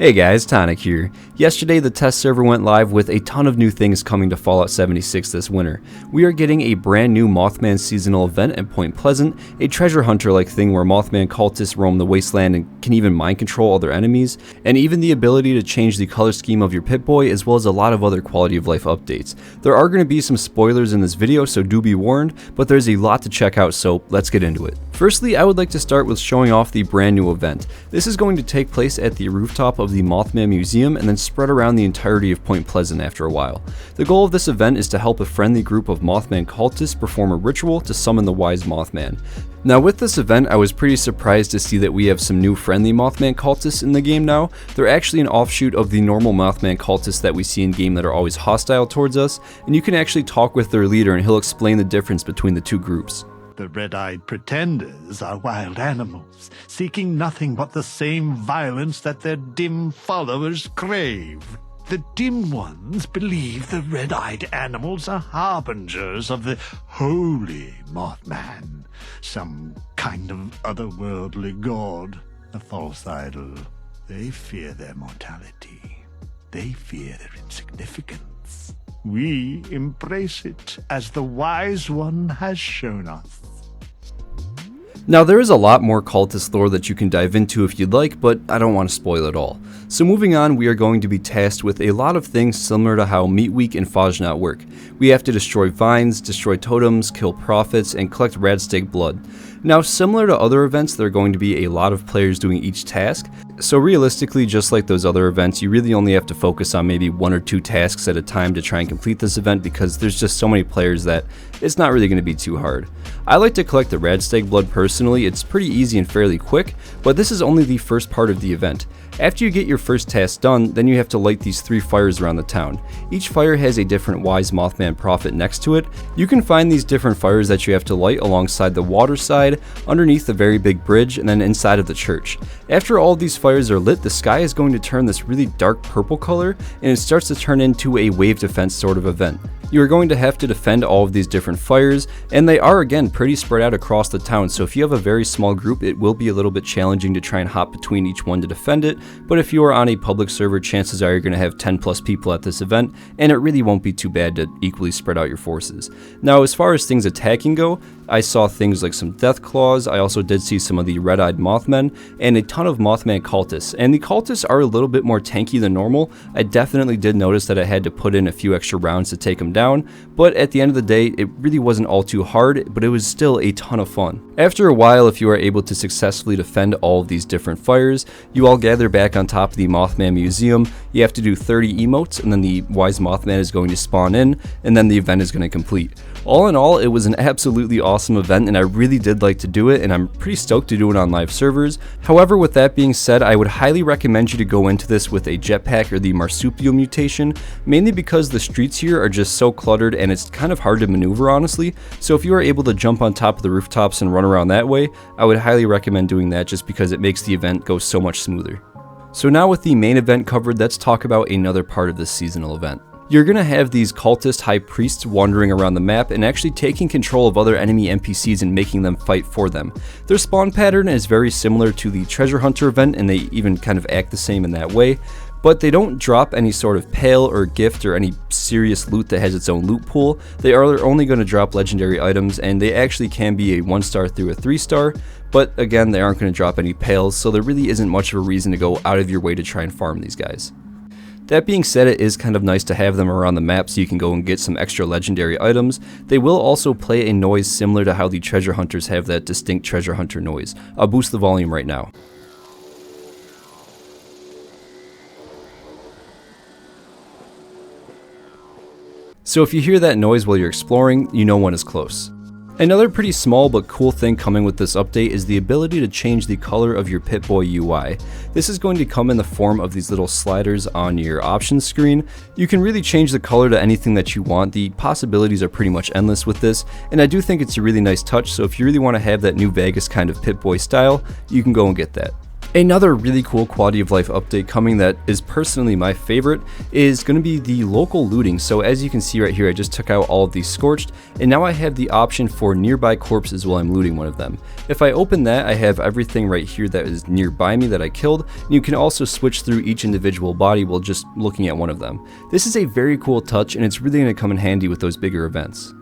Hey guys, Tonic here. Yesterday the test server went live with a ton of new things coming to Fallout 76 this winter. We are getting a brand new Mothman seasonal event at Point Pleasant, a treasure hunter-like thing where Mothman cultists roam the wasteland and can even mind control other enemies, and even the ability to change the color scheme of your Pip-Boy, as well as a lot of other quality of life updates. There are going to be some spoilers in this video, so do be warned, but there's a lot to check out, so let's get into it. Firstly, I would like to start with showing off the brand new event. This is going to take place at the rooftop of the Mothman Museum and then spread around the entirety of Point Pleasant after a while. The goal of this event is to help a friendly group of Mothman cultists perform a ritual to summon the wise Mothman. Now with this event, I was pretty surprised to see that we have some new friendly Mothman cultists in the game now. They're actually an offshoot of the normal Mothman cultists that we see in game that are always hostile towards us, and you can actually talk with their leader and he'll explain the difference between the two groups. The red-eyed pretenders are wild animals, seeking nothing but the same violence that their dim followers crave. The dim ones believe the red-eyed animals are harbingers of the holy Mothman, some kind of otherworldly god, a false idol. They fear their mortality. They fear their insignificance. We embrace it as the wise one has shown us. Now there is a lot more cultist lore that you can dive into if you'd like, but I don't want to spoil it all. So moving on, we are going to be tasked with a lot of things similar to how Meat Week and Fajnat work. We have to destroy vines, destroy totems, kill prophets, and collect Radstag blood. Now similar to other events, there are going to be a lot of players doing each task, so realistically, just like those other events, you really only have to focus on maybe 1 or 2 tasks at a time to try and complete this event because there's just so many players that it's not really going to be too hard. I like to collect the Radstag blood personally. It's pretty easy and fairly quick, but this is only the first part of the event. After you get your first task done, then you have to light these 3 fires around the town. Each fire has a different wise Mothman prophet next to it. You can find these different fires that you have to light alongside the water side, underneath the very big bridge, and then inside of the church. After all these fires are lit, the sky is going to turn this really dark purple color, and it starts to turn into a wave defense sort of event. You are going to have to defend all of these different fires, and they are again pretty spread out across the town, so if you have a very small group, it will be a little bit challenging to try and hop between each one to defend it, but if you are on a public server, chances are you're going to have 10 plus people at this event, and it really won't be too bad to equally spread out your forces. Now as far as things attacking go, I saw things like some death claws, I also did see some of the red-eyed Mothmen, and a ton of Mothman cultists, and the cultists are a little bit more tanky than normal. I definitely did notice that I had to put in a few extra rounds to take them down, but at the end of the day, it really wasn't all too hard, but it was still a ton of fun. After a while, if you are able to successfully defend all of these different fires, you all gather back on top of the Mothman Museum. You have to do 30 emotes, and then the wise Mothman is going to spawn in, and then the event is going to complete. All in all, it was an absolutely awesome event, and I really did like to do it, and I'm pretty stoked to do it on live servers. However, with that being said, I would highly recommend you to go into this with a jetpack or the marsupial mutation, mainly because the streets here are just so cluttered and it's kind of hard to maneuver, honestly. So if you are able to jump on top of the rooftops and run around that way, I would highly recommend doing that just because it makes the event go so much smoother. So now with the main event covered, let's talk about another part of this seasonal event. You're going to have these cultist high priests wandering around the map and actually taking control of other enemy NPCs and making them fight for them. Their spawn pattern is very similar to the treasure hunter event, and they even kind of act the same in that way, but they don't drop any sort of pale or gift or any serious loot that has its own loot pool. They are only going to drop legendary items, and they actually can be a 1-star through a 3-star, but again, they aren't going to drop any pales, so there really isn't much of a reason to go out of your way to try and farm these guys. That being said, it is kind of nice to have them around the map so you can go and get some extra legendary items. They will also play a noise similar to how the treasure hunters have that distinct treasure hunter noise. I'll boost the volume right now. So if you hear that noise while you're exploring, you know one is close. Another pretty small but cool thing coming with this update is the ability to change the color of your Pip-Boy UI. This is going to come in the form of these little sliders on your options screen. You can really change the color to anything that you want. The possibilities are pretty much endless with this, and I do think it's a really nice touch, so if you really want to have that New Vegas kind of Pip-Boy style, you can go and get that. Another really cool quality of life update coming that is personally my favorite is going to be the local looting. So as you can see right here, I just took out all of these scorched, and now I have the option for nearby corpses while I'm looting one of them. If I open that, I have everything right here that is nearby me that I killed, and you can also switch through each individual body while just looking at one of them. This is a very cool touch, and it's really going to come in handy with those bigger events.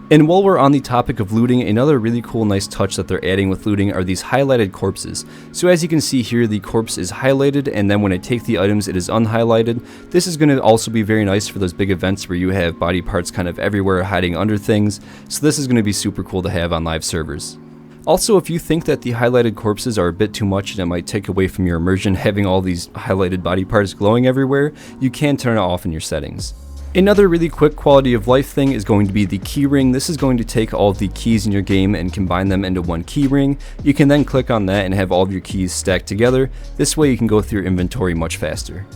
And while we're on the topic of looting, another really cool nice touch that they're adding with looting are these highlighted corpses. So as you can see here, the corpse is highlighted, and then when I take the items, it is unhighlighted. This is going to also be very nice for those big events where you have body parts kind of everywhere hiding under things. So this is going to be super cool to have on live servers. Also, if you think that the highlighted corpses are a bit too much and it might take away from your immersion having all these highlighted body parts glowing everywhere, you can turn it off in your settings. Another really quick quality of life thing is going to be the key ring. This is going to take all of the keys in your game and combine them into one key ring. You can then click on that and have all of your keys stacked together. This way you can go through your inventory much faster.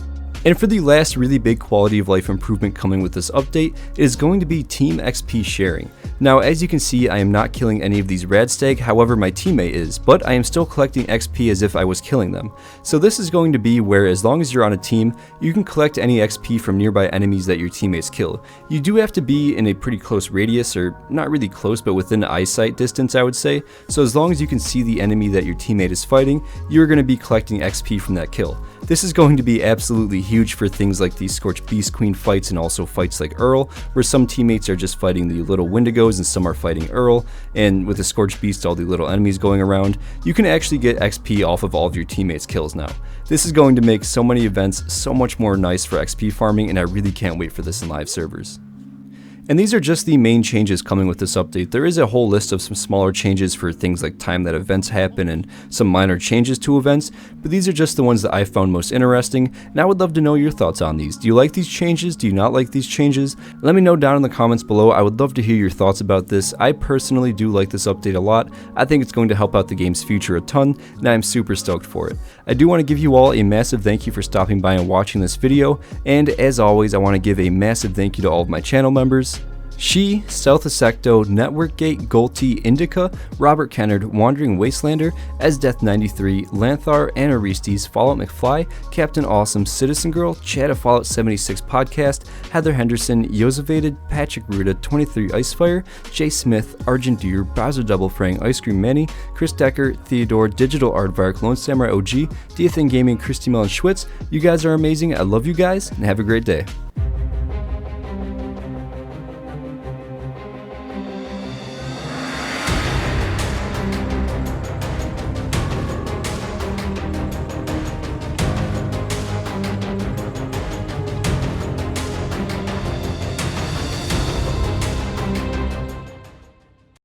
And for the last really big quality of life improvement coming with this update, it is going to be Team XP sharing. Now as you can see, I am not killing any of these radstag, however my teammate is, but I am still collecting XP as if I was killing them. So this is going to be where as long as you're on a team, you can collect any XP from nearby enemies that your teammates kill. You do have to be in a pretty close radius, or not really close, but within eyesight distance I would say. So as long as you can see the enemy that your teammate is fighting, you're going to be collecting XP from that kill. This is going to be absolutely huge for things like these Scorched Beast Queen fights and also fights like Earl, where some teammates are just fighting the little Wendigos and some are fighting Earl, and with the Scorched Beast all the little enemies going around, you can actually get XP off of all of your teammates' kills now. This is going to make so many events so much more nice for XP farming, and I really can't wait for this in live servers. And these are just the main changes coming with this update. There is a whole list of some smaller changes for things like time that events happen and some minor changes to events, but these are just the ones that I found most interesting, and I would love to know your thoughts on these. Do you like these changes? Do you not like these changes? Let me know down in the comments below. I would love to hear your thoughts about this. I personally do like this update a lot. I think it's going to help out the game's future a ton, and I'm super stoked for it. I do want to give you all a massive thank you for stopping by and watching this video, and as always, I want to give a massive thank you to all of my channel members. She, Stealth Asecto, Networkgate, Golty, Indica, Robert Kennard, Wandering Wastelander, Esdeath93, Lanthar, Anaristes, Fallout McFly, Captain Awesome, Citizen Girl, Chad of Fallout 76 Podcast, Heather Henderson, Yosevated, Patrick Ruda, 23 Icefire, Jay Smith, Argent Deer, Bowser Double Frang, Ice Cream Manny, Chris Decker, Theodore, Digital Aardvark, Lone Samurai OG, Diathan Gaming, Christy Mellon Schwitz. You guys are amazing. I love you guys, and have a great day.